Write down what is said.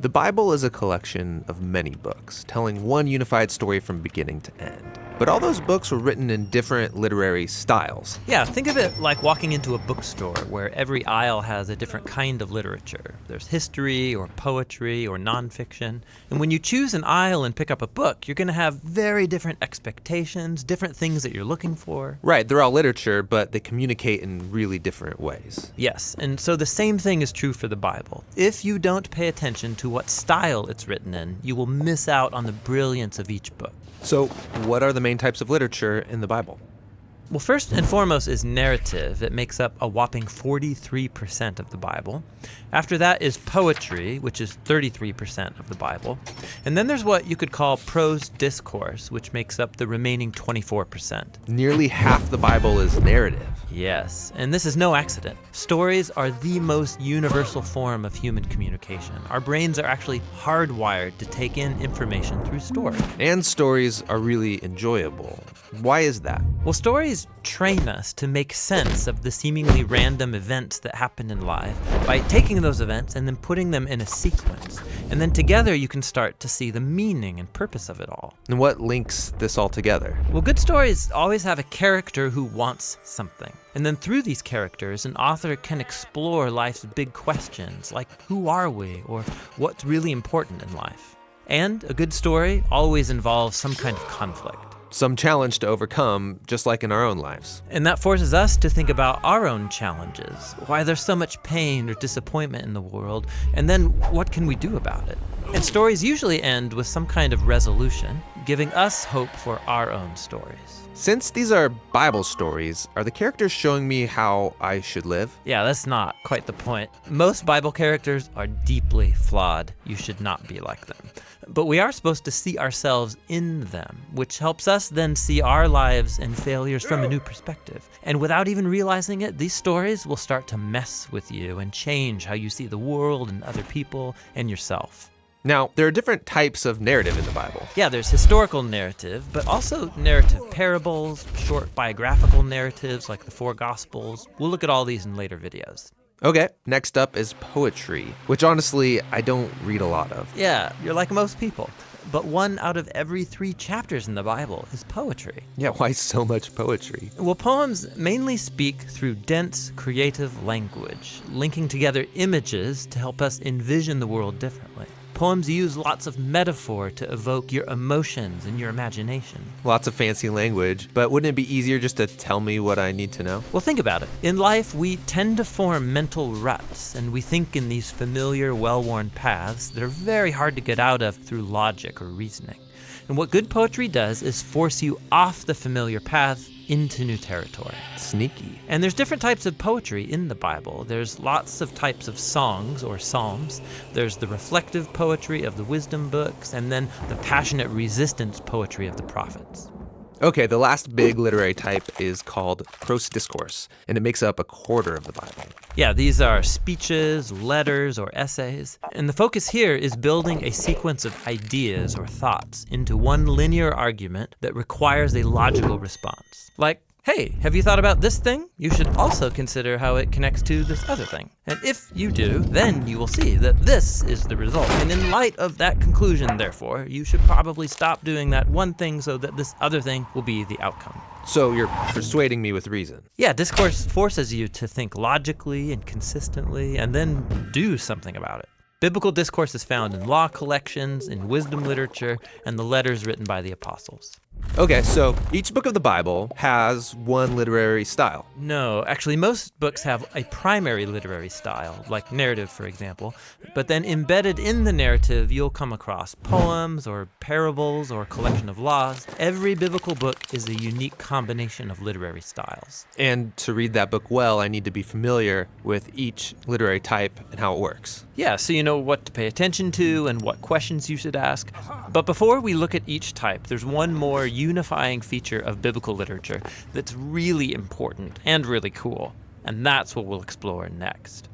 The Bible is a collection of many books, telling one unified story from beginning to end. But all those books were written in different literary styles. Yeah, think of it like walking into a bookstore where every aisle has a different kind of literature. There's history or poetry or nonfiction. And when you choose an aisle and pick up a book, you're going to have very different expectations, different things that you're looking for. Right, they're all literature, but they communicate in really different ways. Yes, and so the same thing is true for the Bible. If you don't pay attention to what style it's written in, you will miss out on the brilliance of each book. So, what are the main types of literature in the Bible? Well, first and foremost is narrative. It makes up a whopping 43% of the Bible. After that is poetry, which is 33% of the Bible. And then there's what you could call prose discourse, which makes up the remaining 24%. Nearly half the Bible is narrative. Yes, and this is no accident. Stories are the most universal form of human communication. Our brains are actually hardwired to take in information through story. And stories are really enjoyable. Why is that? Well, stories train us to make sense of the seemingly random events that happen in life by taking those events and then putting them in a sequence. And then together you can start to see the meaning and purpose of it all. And what links this all together? Well, good stories always have a character who wants something. And then through these characters, an author can explore life's big questions, like who are we, or what's really important in life. And a good story always involves some kind of conflict. Some challenge to overcome, just like in our own lives. And that forces us to think about our own challenges, why there's so much pain or disappointment in the world, and then what can we do about it? And stories usually end with some kind of resolution, giving us hope for our own stories. Since these are Bible stories, are the characters showing me how I should live? Yeah, that's not quite the point. Most Bible characters are deeply flawed. You should not be like them. But we are supposed to see ourselves in them, which helps us then see our lives and failures from a new perspective. And without even realizing it, these stories will start to mess with you and change how you see the world and other people and yourself. Now, there are different types of narrative in the Bible. Yeah, there's historical narrative, but also narrative parables, short biographical narratives like the four Gospels. We'll look at all these in later videos. Okay, next up is poetry, which honestly, I don't read a lot of. Yeah, you're like most people. But 1 out of every 3 chapters in the Bible is poetry. Yeah, why so much poetry? Well, poems mainly speak through dense, creative language, linking together images to help us envision the world differently. Poems use lots of metaphor to evoke your emotions and your imagination. Lots of fancy language, but wouldn't it be easier just to tell me what I need to know? Well, think about it. In life, we tend to form mental ruts, and we think in these familiar, well-worn paths that are very hard to get out of through logic or reasoning. And what good poetry does is force you off the familiar path into new territory. Sneaky. And there's different types of poetry in the Bible. There's lots of types of songs or psalms. There's the reflective poetry of the wisdom books, and then the passionate resistance poetry of the prophets. Okay, the last big literary type is called prose discourse, and it makes up a quarter of the Bible. Yeah, these are speeches, letters, or essays. And the focus here is building a sequence of ideas or thoughts into one linear argument that requires a logical response. Like, hey, have you thought about this thing? You should also consider how it connects to this other thing. And if you do, then you will see that this is the result. And in light of that conclusion, therefore, you should probably stop doing that one thing so that this other thing will be the outcome. So you're persuading me with reason. Yeah, discourse forces you to think logically and consistently and then do something about it. Biblical discourse is found in law collections, in wisdom literature, and the letters written by the apostles. Okay, so each book of the Bible has one literary style. No, actually most books have a primary literary style, like narrative, for example. But then embedded in the narrative, you'll come across poems or parables or a collection of laws. Every biblical book is a unique combination of literary styles. And to read that book well, I need to be familiar with each literary type and how it works. Yeah, so you know what to pay attention to and what questions you should ask. But before we look at each type, there's one more unifying feature of biblical literature that's really important and really cool. And that's what we'll explore next.